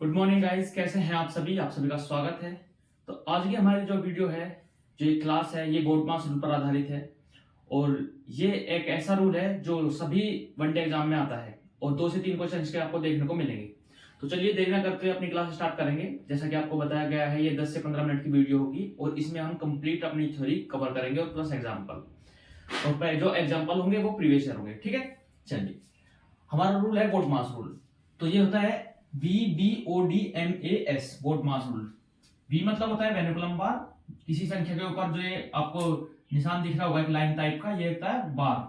Good morning guys, कैसे हैं आप सभी का स्वागत है। तो आज की हमारी जो वीडियो है, जो ये क्लास है, ये बोर्ड रूल पर आधारित है। और ये एक ऐसा रूल है जो सभी वनडे एग्जाम में आता है और 2 से 3 क्वेश्चन इसके आपको देखने को मिलेंगे। तो चलिए देर न करते हुए अपनी क्लास स्टार्ट करेंगे। जैसा कि आपको बताया गया है, ये 10 से 15 मिनट की वीडियो होगी और इसमें हम कंप्लीट अपनी थ्योरी कवर करेंगे और प्लस एग्जाम्पल। और जो एग्जाम्पल होंगे वो प्रीवियस ईयर होंगे। ठीक है, चलिए हमारा रूल है बोर्ड मास रूल। तो ये होता है BODMAS, बोर्ड मास रूल। बी मतलब होता है वेन्युकुलम बार, किसी संख्या के ऊपर जो ये आपको निशान दिख रहा होगा एक लाइन टाइप का, ये होता है बार।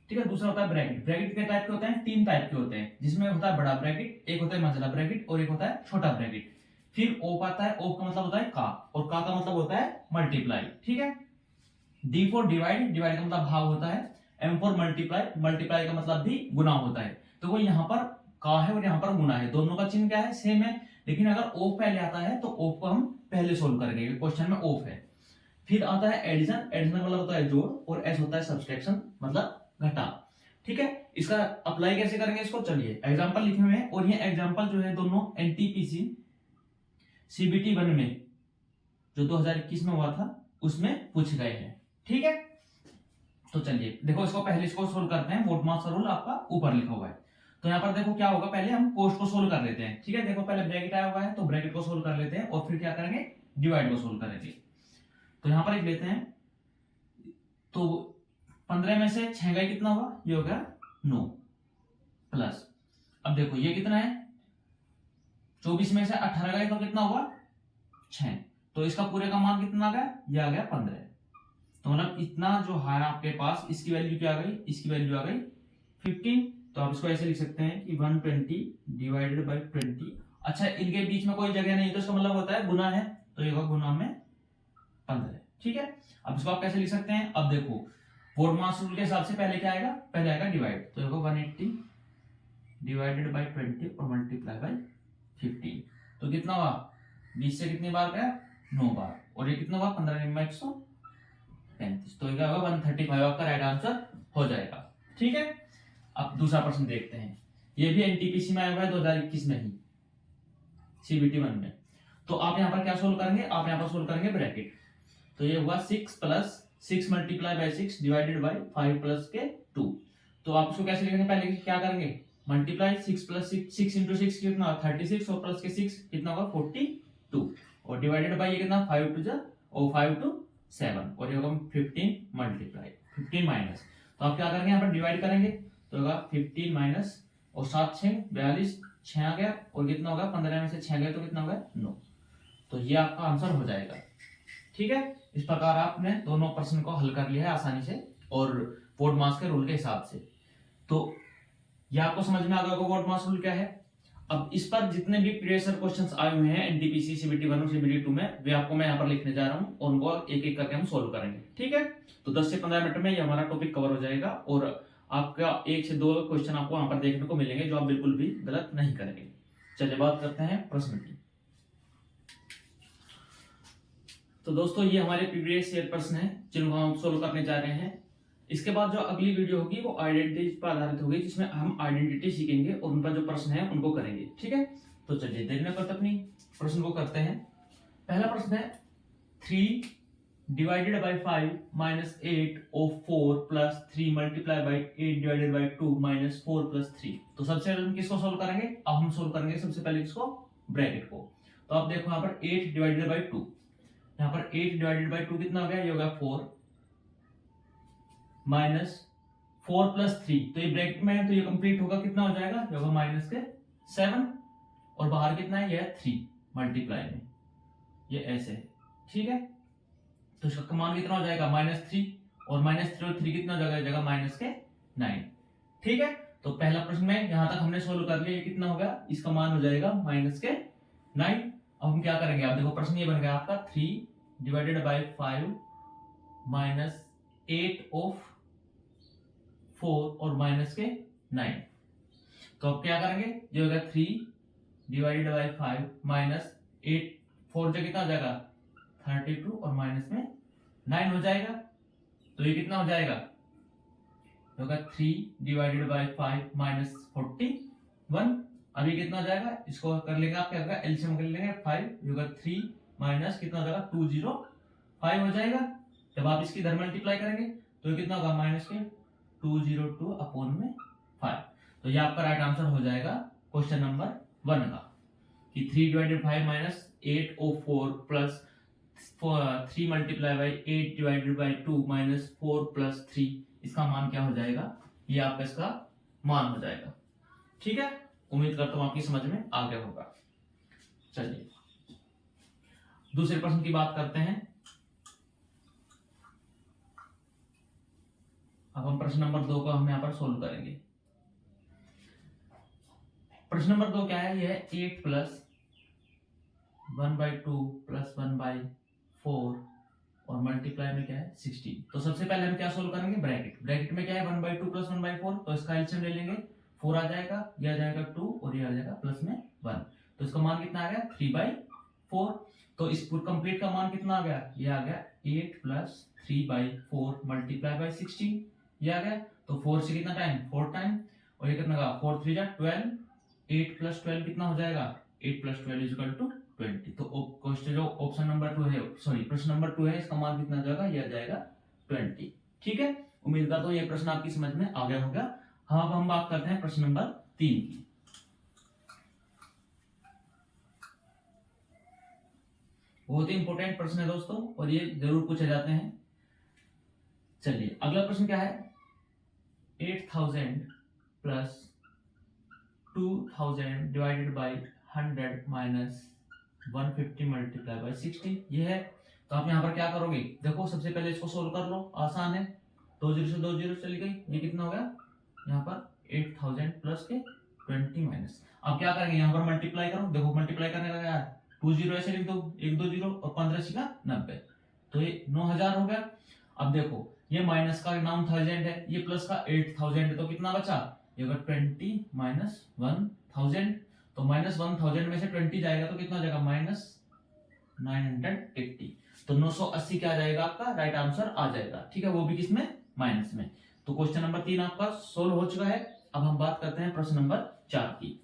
ठीक है, दूसरा होता है ब्रैकेट। ब्रैकेट कितने टाइप के होते हैं? 3 टाइप के होते हैं, जिसमें होता है बड़ा ब्रैकेट, एक होता है मझला ब्रैकेट और एक होता है छोटा ब्रैकेट। फिर ओप आता है। ओप का मतलब होता है का, और का मतलब होता है मल्टीप्लाई। ठीक है, D फॉर डिवाइड, डिवाइड का मतलब भाग होता है। M फॉर मल्टीप्लाई, मल्टीप्लाई का मतलब भी गुना होता है। तो वो यहाँ पर का है और यहाँ पर गुना है, दोनों का चिन्ह क्या है? सेम है। लेकिन अगर ओफ पहले आता है तो ओफ को हम पहले सोल्व करेंगे, क्वेश्चन में ओफ है। फिर आता है एडिशन, एडिशन मतलब होता है जोड़, और एस होता है सब्सट्रैक्शन मतलब घटा। ठीक है, इसका अप्लाई कैसे करेंगे इसको? चलिए एग्जांपल लिखे हुए हैं, और ये एग्जांपल जो है दोनों एनटीपीसी CBT 1 में जो 2021 में हुआ था उसमें पूछ गए हैं। ठीक है, तो चलिए देखो इसको पहले इसको सोल्व करते हैं। बोर्ड मास रूल आपका ऊपर लिखा हुआ है। तो यहाँ पर देखो क्या होगा, पहले हम कोष्ट को सोल्व कर लेते हैं। ठीक है, देखो पहले ब्रैकेट आया हुआ है तो ब्रैकेट को सोल्व कर लेते हैं और फिर क्या करेंगे? डिवाइड को सोल्व करेंगे। तो यहाँ पर एक लेते हैं, तो 15 में से 6 गए, कितना हुआ? ये हो गया 9 प्लस, अब देखो ये कितना है? 24 में से 18 गए तो कितना हुआ? 6। तो इसका पूरे का मान कितना आ गया? ये आ गया 15। तो मतलब इतना जो है आपके पास, इसकी वैल्यू क्या आ गई? इसकी वैल्यू आ गई 15। तो आप इसको ऐसे लिख सकते हैं कि 120 डिवाइडेड बाई 20। अच्छा, इनके बीच में कोई जगह नहीं तो इसका मतलब होता है गुना है, तो ये होगा गुना में 15। ठीक है, अब इसको आप कैसे लिख सकते हैं? अब देखो बोर्ड मास रूल के हिसाब से पहले क्या आएगा? पहले आएगा डिवाइड, तो ये होगा 180 डिवाइडेड बाई 20 और मल्टीप्लाई बाई 15। तो कितना हुआ? 20 से कितनी बार गया? 9 बार। और ये कितना हुआ? 15 में 135। तो ये होगा 135 आपका राइट आंसर हो जाएगा। ठीक है, अब दूसरा प्रश्न देखते हैं। ये भी एनटीपीसी में आया हुआ है 2021 में ही, CBT 1 में। तो आप यहाँ पर क्या सोल्व करेंगे? आप यहाँ पर सोल्व करेंगे ब्रैकेट। तो ये हुआ 6 plus 6 multiply by 6 divided by 5 plus के 2। तो आप इसको कैसे लिखेंगे? पहले क्या करेंगे? मल्टीप्लाई 6 प्लस 6 इंटू 6 कितना? 36 और प्लस के 6 कितना होगा? 42। और डिवाइडेड बाई ये कितना? 5 टू 5 टू 7, और ये होगा 15 मल्टीप्लाई 15 माइनस। तो आप क्या करेंगे? यहाँ पर डिवाइड करेंगे, तो होगा 15 माइनस, और 7 6 42, 6 आ गया, और कितना होगा? 15 में से 6 गए तो कितना होगा? 9। तो ये आपका आंसर हो जाएगा। ठीक है, इस प्रकार आपने दोनों प्रश्न को हल कर लिया है आसानी से और बोर्ड मास के रूल के हिसाब से। तो ये आपको समझ में आ गया होगा बोर्ड मास रूल क्या है। अब इस पर जितने भी प्रीवियस क्वेश्चंस आए हुए हैं एनटीपीसी CBT 1 और CBT 2 में, वे आपको मैं यहाँ पर लिखने जा रहा हूँ और उनको एक एक करके हम सोल्व करेंगे। ठीक है, तो 10 से 15 मिनट में ये हमारा टॉपिक कवर हो जाएगा और आपका 1 से 2 क्वेश्चन आपको वहां पर देखने को मिलेंगे जो आप बिल्कुल भी गलत नहीं करेंगे। चलिए बात करते हैं प्रश्न की। तो दोस्तों ये हमारे प्रीवियस ईयर प्रश्न है जिनको हम सोल्व करने जा रहे हैं। इसके बाद जो अगली वीडियो होगी वो आइडेंटिटी पर आधारित होगी, जिसमें हम आइडेंटिटी सीखेंगे और उन पर जो प्रश्न है उनको करेंगे। ठीक है, तो चलिए देखने पर अपनी प्रश्न को करते हैं। पहला प्रश्न है 3 divided by 5 minus 8 of 4 plus 3 multiply by 8 divided by 2 minus 4 plus 3। तो सबसे पहले हम किसको सोल्व करेंगे? अब हम सोल्व करेंगे सबसे पहले किसको? ब्रैकेट को। तो आप देखो यहाँ पर 8 डिवाइडेड बाई 2, यहाँ पर 8 डिवाइडेड बाई 2 कितना हो गया? ये होगा 4 माइनस 4 प्लस 3। तो ये ब्रैकेट में है तो ये कंप्लीट होगा, कितना हो जाएगा? ये होगा माइनस के 7, और बाहर कितना है? ये है 3 मल्टीप्लाई में, ये ऐसे है। ठीक है, तो इसका मान कितना हो जाएगा? -3, और -3 और 3 कितना हो जाएगा? माइनस के 9। ठीक है, तो पहला प्रश्न में यहां तक हमने सोल्व कर लिया। ये कितना हो गया? इसका मान हो जाएगा माइनस के 9। अब हम क्या करेंगे? आप देखो प्रश्न ये बन गया आपका 3 डिवाइडेड बाई 5 माइनस 8 ऑफ 4 और माइनस के 9। तो अब क्या करेंगे? ये हो गया 3 डिवाइडेड बाई 5 माइनस 8, 4 से कितना हो जाएगा? 32, और माइनस में 9 हो जाएगा। तो ये कितना हो जाएगा? होगा 3 डिवाइडेड बाई 5 माइनस 41, अभी कितना हो जाएगा, इसको कर लेंगे आप, क्या होगा एलसीएम कर लेंगे 5 होगा 3 माइनस कितना हो जाएगा 205 हो जाएगा। जब आप इसकी इधर मल्टीप्लाई करेंगे तो ये कितना होगा माइनस के 202 अपॉन में 5। तो ये आपका राइट आंसर हो जाएगा क्वेश्चन नंबर 1 का कि 3 divided 5 minus 804 plus 3 multiply by 8 divided by 2 minus 4 plus 3, इसका मान क्या हो जाएगा, ये आपका इसका मान हो जाएगा। ठीक है, उम्मीद करता हूं आपकी समझ में आ गया होगा। चलिए दूसरे प्रश्न की बात करते हैं। अब हम प्रश्न नंबर 2 को हम यहाँ पर सोल्व करेंगे। प्रश्न नंबर 2 क्या है, ये है 8 प्लस 1/2 प्लस 1/4 और मल्टीप्लाई में क्या है 16। तो सबसे पहले हम क्या सोल्व करेंगे, ब्रैकेट में क्या है 1/2 प्लस 1/4, तो इसका एलसीएम ले लेंगे, 4 आ जाएगा, ये आ जाएगा 2 और ये आ जाएगा प्लस में 1, तो इसका मान कितना आ गया 3/4। तो इस पूरे कंप्लीट का मान कितना आ गया, ये आ गया 8 प्लस 3/4 मल्टीप्लाई बाई 16, ये आ गया। तो 4 से कितना टाइम 4 टाइम, और ये कितना का 4 3 जा 12, 8 प्लस 12 कितना हो जाएगा 8 प्लस 12 इज इक्वल टू 20। तो क्वेश्चन जो ऑप्शन नंबर 2 है, सॉरी प्रश्न नंबर 2 है, इसका मान कितना आ जाएगा, ये आ जाएगा 20। ठीक है, उम्मीद करता हूँ ये प्रश्न आपकी समझ में आ गया होगा। हाँ, अब हम बात करते हैं प्रश्न नंबर 3 की। बहुत ही इंपॉर्टेंट प्रश्न है दोस्तों, और ये जरूर पूछे जाते हैं। चलिए अगला प्रश्न क्या है, 8000 plus 2000 divided by 100 minus 150 multiply by 60, ये है। तो आप यहाँ पर क्या करोगे, देखो सबसे पहले इसको सोल्व कर लो, आसान है, 2 0 से 2 0 चली गई, ये कितना हो गया यहाँ पर 8000 प्लस के 20 माइनस, अब क्या करेंगे यहाँ पर मल्टीप्लाई करो, देखो मल्टीप्लाई करने का क्या है 2 0 ऐसे लिख दो, 1 2 0 और 15 6 90, तो ये 9000 हो गया। अब देखो ये माइनस का 9000 है, ये प्लस का 8000 है, तो कितना बचा, ये अगर 20 माइनस 1000, तो माइनस 1000 में से 20 जाएगा तो कितना हो जाएगा माइनस 980, तो 980 क्या जाएगा आपका राइट आंसर आ जाएगा। ठीक है, वो भी किसमें, माइनस में। तो क्वेश्चन नंबर 3 आपका सोल्व हो चुका है। अब हम बात करते हैं प्रश्न नंबर 4 की।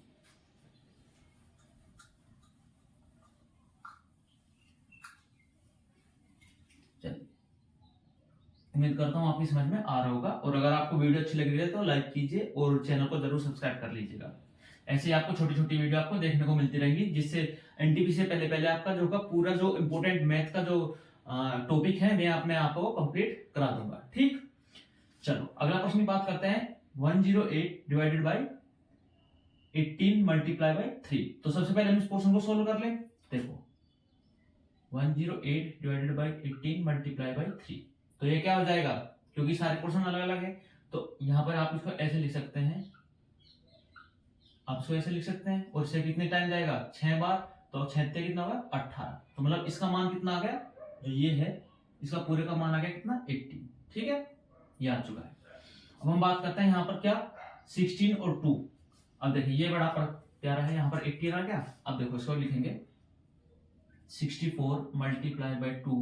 चलिए उम्मीद करता हूं आपकी समझ में आ रहा होगा, और अगर आपको वीडियो अच्छी लग रही है तो लाइक कीजिए और चैनल को जरूर सब्सक्राइब कर लीजिएगा। ऐसे ही आपको छोटी छोटी वीडियो आपको देखने को मिलती रहेंगी, जिससे एनटीपी से पहले पहले आपका जो पूरा जो इंपोर्टेंट मैथ का जो टॉपिक है मैं आपको कंप्लीट करा दूंगा। ठीक, चलो अगला प्रश्न की बात करते हैं, 108 डिवाइडेड बाई 18 मल्टीप्लाई बाई 3। तो सबसे पहले हम इस पोर्शन को सोल्व कर लें। देखो 108 डिवाइडेड बाई 18 मल्टीप्लाई बाई 3, तो ये क्या हो जाएगा, क्योंकि सारे पोर्शन अलग अलग है, तो यहाँ पर आप इसको ऐसे लिख सकते हैं, आप इसको ऐसे लिख सकते हैं, और इससे कितने टाइम जाएगा 6 बार, तो 6 कितना होगा 18, तो मतलब इसका मान कितना आ गया, जो ये है इसका पूरे का मान आ गया कितना 18। ठीक है, ये आ चुका है। अब हम बात करते हैं यहाँ पर क्या 16 और 2। अब देखिए ये बड़ा प्यारा है, यहाँ पर 18 आ गया। अब देखो इसको लिखेंगे 64 multiply by 2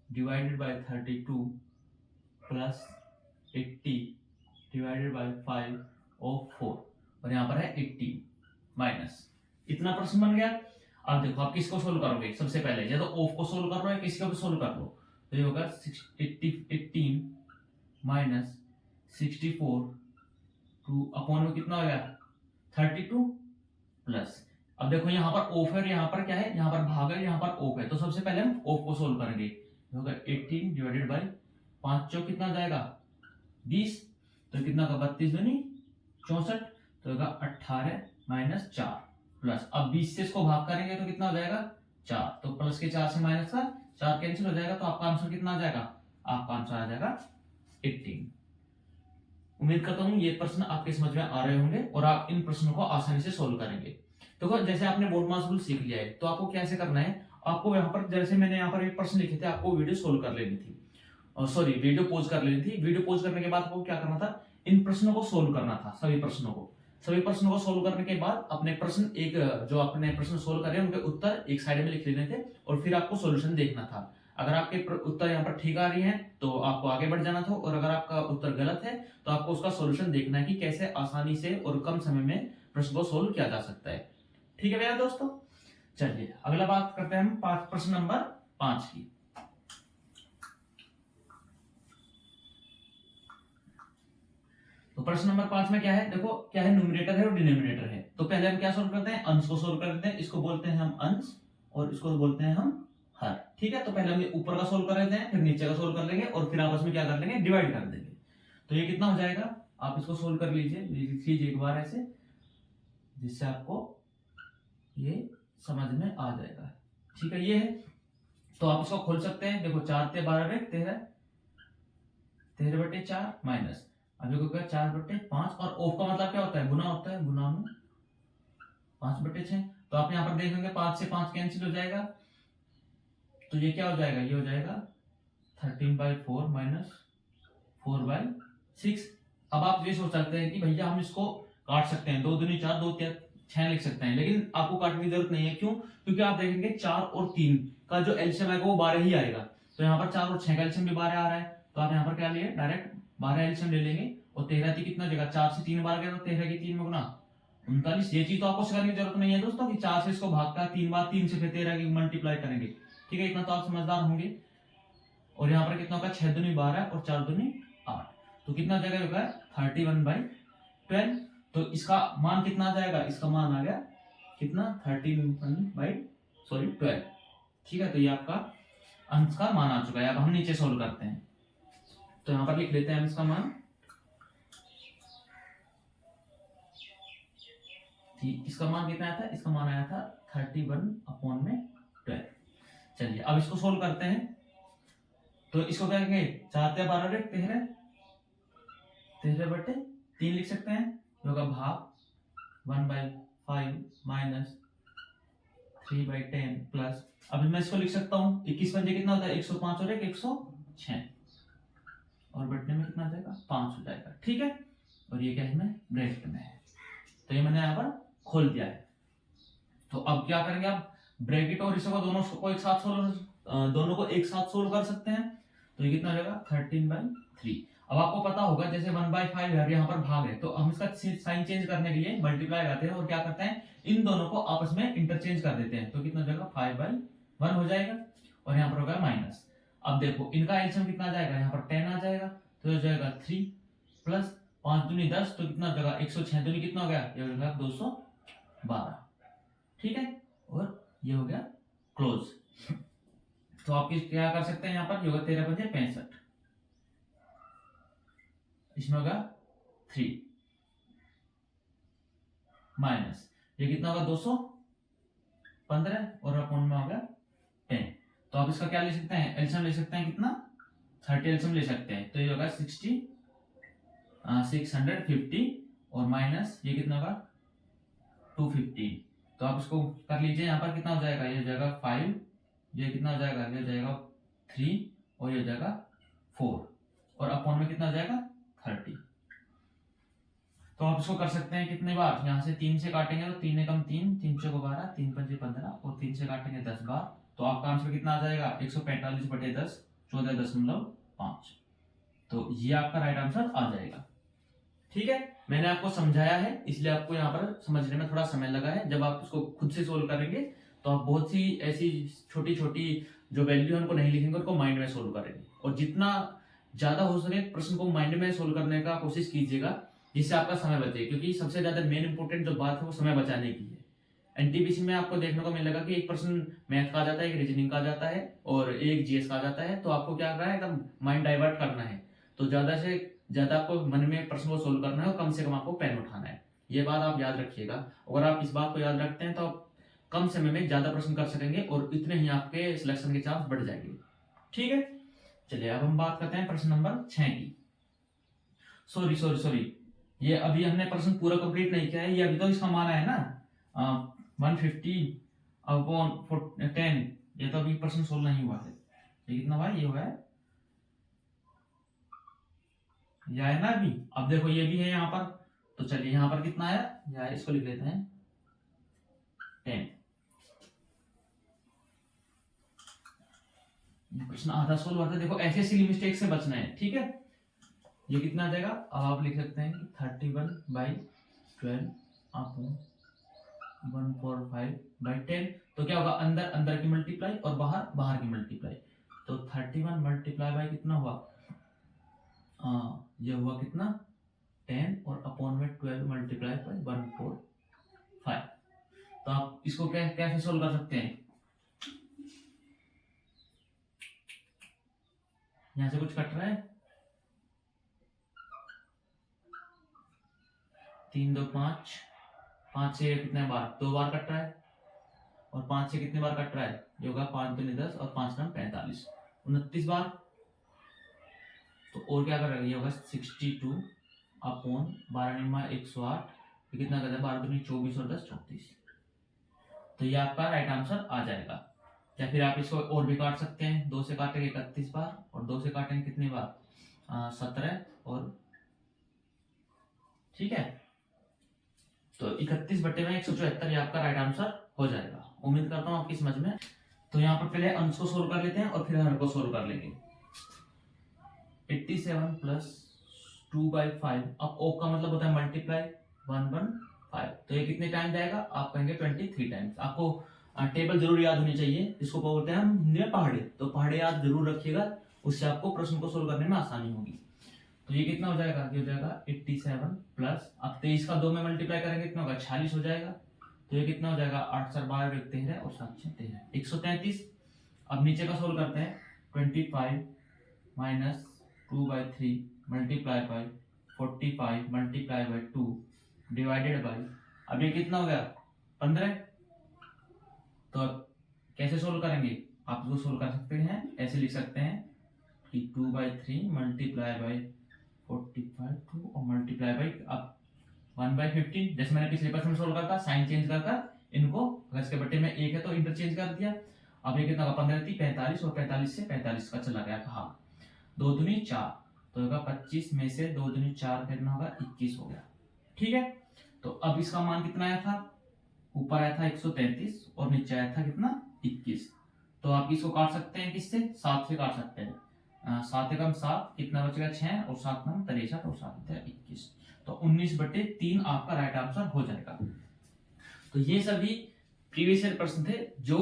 divided by 32 plus 80 divided by 5 और 4, और यहाँ पर है 18 माइनस, इतना प्रश्न बन गया। अब देखो आप किसको सोल्व करोगे, सबसे पहले या तो ऑफ को सोल्व कर लो या किसी को भी सोल्व कर लो, तो ये होगा 18 माइनस 64 2 अपॉन में कितना हो गया 32 प्लस, अब देखो यहाँ पर ऑफ है, यहाँ पर क्या है, यहाँ पर भाग है, यहाँ पर ऑफ है, तो सबसे पहले हम ऑफ को सोल्व करेंगे। होगा 18 डिवाइडेड बाई 5 चौक कितना जाएगा 20, तो कितना का 32 दूनी 64, तो होगा 18 माइनस 4 प्लस, अब 20 से इसको भाग करेंगे तो कितना हो जाएगा 4, तो प्लस के 4 से माइनस का 4 कैंसिल हो जाएगा, तो आपका आंसर कितना आ जाएगा, आपका आंसर आ जाएगा 18। उम्मीद करता हूँ ये प्रश्न आपके समझ में आ रहे होंगे और आप इन प्रश्नों को आसानी से सोल्व करेंगे। तो जैसे आपने बोर्ड मास रूल सीख लिया है, तो आपको कैसे करना है, आपको यहाँ पर जैसे मैंने यहाँ पर एक प्रश्न लिखे थे, आपको वीडियो सोल्व कर लेनी थी, और सॉरी वीडियो पॉज कर लेनी थी। वीडियो पॉज करने के बाद आपको क्या करना था, इन प्रश्नों को सोल्व करना था, सभी प्रश्नों को सोल्व करने के बाद अपने प्रश्न एक जो आपने प्रश्न सोल्व करे उनके उत्तर एक साइड में लिख लेने थे, और फिर आपको सोल्यूशन देखना था। अगर आपके उत्तर यहाँ पर ठीक आ रही हैं तो आपको आगे बढ़ जाना था, और अगर आपका उत्तर गलत है तो आपको उसका सॉल्यूशन देखना है कि कैसे आसानी से और कम समय में प्रश्न को सोल्व किया जा सकता है। ठीक है भैया दोस्तों, चलिए अगला बात करते हैं हम प्रश्न नंबर 5 की। तो प्रश्न नंबर 5 में क्या है, देखो क्या है, न्यूमरेटर है और डिनोमिनेटर है। तो पहले हम क्या सोल्व करते हैं, अंश को सोल्व करते हैं। इसको बोलते हैं हम अंश और इसको बोलते हैं हम हर। ठीक है, तो पहले हम ऊपर का सोल्व कर लेते हैं, फिर नीचे का सोल्व कर लेंगे और फिर आपस में क्या कर लेंगे, डिवाइड कर देंगे। तो ये कितना हो जाएगा, आप इसको सोल्व कर लीजिए, लिख लीजिए एक बार ऐसे, जिससे आपको ये समझ में आ जाएगा। ठीक है, ये है। तो आप इसको खोल सकते हैं, देखो 4 ते 12 13, 13/4 माइनस अभी को क्या 4/5, और ऑफ का मतलब क्या होता है, गुना होता है, गुना में 5/6। तो आप यहाँ पर देखेंगे 5 से 5 कैंसिल हो जाएगा, तो ये क्या हो जाएगा, ये हो जाएगा 13/4 माइनस 4/6। अब आप ये सोच सकते हैं कि भैया हम इसको काट सकते हैं, 2 दूनी 4, 2 3 6 लिख सकते हैं, लेकिन आपको काटने की जरूरत नहीं है। क्यों, क्योंकि आप देखेंगे 4 और 3 का जो एलसीएम आएगा वो 12 ही आएगा। तो यहाँ पर 4 और 6 का एलसीएम भी 12 आ रहा है, तो आप यहाँ पर क्या लिए, डायरेक्ट 12 एलसीएम ले लेंगे। और 13 की कितना जगह, 4 से 3 बार गया तो 13 की 3 में गुना 39। ये चीज तो आपको करने की जरूरत नहीं है दोस्तों, कि 4 से इसको भाग का 3 बार, 3 से फिर 13 की मल्टीप्लाई करेंगे। ठीक है, इतना तो आप समझदार होंगे। और यहाँ पर कितना होगा, 6 दूनी 12 और 4 दूनी 8, तो कितना जगह होगा 31/12। तो इसका मान कितना आ जाएगा, इसका मान आ गया कितना 12। ठीक है, तो ये आपका अंश का मान आ चुका है। अब हम नीचे सोल्व करते हैं, तो यहाँ पर लिख लेते हैं इसका मान। इसका मान कितना आया था, इसका मान आया था 31/12। चलिए अब इसको सोल्व करते हैं, तो इसको क्या कहेंगे, 4 ते 12 13, 13/3 लिख सकते हैं, होगा भाग 1/5 माइनस 3/10 प्लस, अब मैं इसको लिख सकता हूँ 21 पंजे कितना होता है, 105 और 106, और बटने में कितना आ जाएगा, 5 हो जाएगा। ठीक है, और ये क्या है, इसमें ब्रैकेट में है, तो ये मैंने यहाँ पर खोल दिया है। तो अब क्या करेंगे, आप ब्रैकेट और इसको दोनों को एक साथ सोल्व कर सकते हैं। तो ये कितना हो जाएगा 13/3। अब आपको पता होगा जैसे 1/5 है, यहाँ पर भाग है, तो हम इसका साइन चेंज करने के लिए मल्टीप्लाई करते हैं और क्या करते हैं, इन दोनों को आपस में इंटरचेंज कर देते हैं। तो कितना हो जाएगा 5/1 हो जाएगा, और यहाँ पर होगा माइनस। अब देखो इनका एलसीएम कितना आ जाएगा, यहाँ पर 10 आ जाएगा, तो हो जाएगा 3 प्लस 5 दूनी 10, तो कितना हो जाएगा 106 दूनी कितना हो गया, ये हो जाएगा 212। ठीक है, और ये हो गया क्लोज। तो आप क्या कर सकते हैं, यहाँ पर ये होगा 13 पंजे 65, इसमें होगा 3 माइनस ये कितना होगा 215, और अपॉन में होगा 10। तो आप इसका क्या ले सकते हैं, एलसीएम ले सकते हैं, कितना 30 एलसीएम ले सकते हैं, तो ये होगा 650, और माइनस ये कितना होगा 215। तो आप इसको कर लीजिए, यहाँ पर कितना हो जाएगा, ये हो जाएगा 5, ये कितना हो जाएगा, ये हो जाएगा 3, और ये हो जाएगा 4, और अपॉन में कितना हो जाएगा 30। तो आप इसको कर सकते हैं कितने बार, यहाँ से 3 से काटेंगे तो 3 एकम 3, 3 चौको 12, 3 पंजे 15, और 3 से काटेंगे 10 बार, तो आपका आंसर कितना आ जाएगा 145/10, 14.5। तो ये आपका राइट आंसर आ जाएगा। ठीक है, मैंने आपको समझाया है, इसलिए आपको यहाँ पर समझने में थोड़ा समय लगा है। जब आप इसको खुद से सोल्व करेंगे तो आप बहुत सी ऐसी छोटी छोटी जो वैल्यू है उनको नहीं लिखेंगे, उनको माइंड में सोल्व करेंगे। और जितना ज्यादा हो सके प्रश्न को माइंड में सोल्व करने का कोशिश कीजिएगा, जिससे आपका समय बचे, क्योंकि सबसे ज्यादा मेन इंपोर्टेंट जो बात है वो समय बचाने की है। एनटीपीसी में आपको देखने को मिलेगा कि एक पर्सन मैथ का आ जाता है, एक रीजनिंग का आ जाता है, और एक जीएस का आ जाता है। तो आपको क्या करना है, एकदम माइंड डाइवर्ट करना है। तो ज्यादा से ज्यादा आपको मन में प्रश्न को सोल्व करना है, और कम से कम आपको पेन उठाना है। ये बात आप याद रखिएगा। अगर आप इस बात को याद रखते हैं तो आप कम समय में ज्यादा प्रश्न कर सकेंगे, और इतने ही आपके सिलेक्शन के चांस बढ़ जाएंगे। ठीक है, चलिए अब हम बात करते हैं प्रश्न नंबर 6 की। सॉरी, ये अभी हमने प्रश्न पूरा कंप्लीट नहीं किया है। ये अभी तो इसका मान है ना 150/10, ये तो अभी प्रश्न सोल्व नहीं हुआ है। ये कितना हुआ है, ये हुआ है, यह है ना अभी। अब देखो ये भी है यहाँ पर, तो चलिए यहाँ पर कितना आया, या इसको लिख लेते हैं 10। प्रश्न आधा सोल्व हुआ था। देखो ऐसे सिली मिस्टेक से बचना है। ठीक है, ये कितना आ जाएगा, अब आप लिख सकते हैं कि 31/12 अपॉन 145/10। तो क्या होगा, अंदर अंदर की मल्टीप्लाई और बाहर बाहर की मल्टीप्लाई। तो 31 मल्टीप्लाई बाय कितना हुआ, ये हुआ कितना 10 और अपॉन में 12 मल्टीप्लाई बाय 145। तो आप इसको कैसे सोल्व कर सकते हैं, यहां से कुछ कट रहा है, 3 2 5, 5 से कितने बार, 2 बार कट रहा है, और 5 से कितने बार कट रहा है, ये होगा 5 दूनी 10 और 5 9 45, 29 बार। तो और क्या करेगा, ये होगा 62 अपॉन 12 निमा 108, ये कितना करता है 12 दूनी 24 और 10 34। तो ये आपका राइट आंसर आ जाएगा। या फिर आप इसको और भी काट सकते हैं, 2 से काटेंगे 31 बार और 2 से काटेंगे कितनी बार, 17 और, ठीक है। तो 31/174 ये आपका राइट आंसर हो जाएगा। उम्मीद करता हूँ आपकी समझ में। तो यहाँ पर पहले अंश को सोल्व कर लेते हैं और फिर हर को सोल्व कर लेंगे। 87 प्लस 2/5, अब ओ का मतलब होता है मल्टीप्लाई 115, तो ये कितने टाइम जाएगा, आप कहेंगे 23 टाइम्स। आपको टेबल जरूर याद होनी चाहिए, इसको बोलते हैं हम हिंदी में पहाड़े, तो पहाड़े याद जरूर रखिएगा, उससे आपको प्रश्न को सोल्व करने में आसानी होगी। तो ये कितना हो जाएगा, ये हो जाएगा 87 प्लस, अब 23 का 2 में मल्टीप्लाई करेंगे कितना होगा 46 हो जाएगा। तो ये कितना हो जाएगा 8 4 12 13 और 7 6 13, 133। अब नीचे का सोल्व करते हैं, 25 minus 2/3 multiply by 45 multiply by 2 divided by, अब ये कितना हो गया 15। तो अब कैसे सोल्व करेंगे, आप इसको सोल्व कर सकते हैं, ऐसे लिख सकते हैं कि 2/3 मल्टीप्लाई बाय 45 2 और मल्टीप्लाई बाय अब 1/15, जैसे मैंने पिछले प्रश्न में सोल्व करा था, साइन चेंज कर इनको, अगर इसके बट्टे में 1 है तो इंटरचेंज कर दिया। अब ये कितना होगा 15 थी 45 और 45 से 45 का चला गया कहा, 2 दूनी 4, तो होगा 25 में से 2 दूनी 4 कितना होगा 21 हो गया, ठीक है। तो अब इसका मान कितना आया था, ऊपर आया था 133 और नीचे आया था कितना 21। तो आप इसको काट सकते हैं किससे, 7 से काट सकते हैं, 7 एकम 7 कितना बचेगा 6 और 7 9 63 और 7 21, तो 19/3 आपका राइट आंसर हो जाएगा। तो ये सभी प्रीवियस ईयर प्रश्न थे जो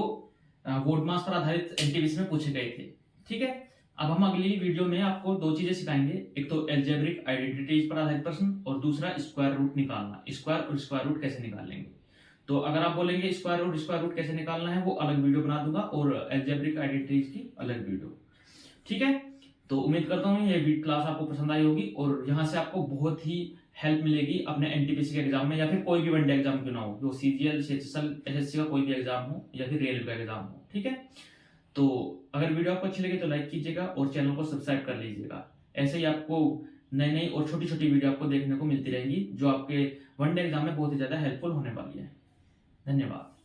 बोर्ड मार्क्स पर आधारित एनटीपीसी में पूछे गए थे, ठीक है। अब हम अगली वीडियो में आपको 2 चीजें सिखाएंगे, एक तो एल्जेब्रिक आइडेंटिटीज पर आधारित प्रश्न और दूसरा स्क्वायर रूट निकालना, स्क्वायर और स्क्वायर रूट कैसे निकाल लेंगे। तो अगर आप बोलेंगे स्क्वायर रूट कैसे निकालना है, वो अलग वीडियो बना दूंगा, और एल्जेब्रिक आइडेंटिटीज की अलग वीडियो, ठीक है। तो उम्मीद करता हूँ ये क्लास आपको पसंद आई होगी और यहाँ से आपको बहुत ही हेल्प मिलेगी अपने एनटीपीसी के एग्जाम में, या फिर कोई भी वनडे एग्जाम क्यों ना हो, जो सीजीएल सीएचएसएल एसएससी का कोई भी एग्जाम हो या फिर रेलवे का एग्जाम हो, ठीक है। तो अगर वीडियो आपको अच्छी लगी तो लाइक कीजिएगा और चैनल को सब्सक्राइब कर लीजिएगा। ऐसे ही आपको नई नई और छोटी छोटी वीडियो आपको देखने को मिलती रहेगी, जो आपके वनडे एग्जाम में बहुत ही ज्यादा हेल्पफुल होने वाली है। धन्यवाद।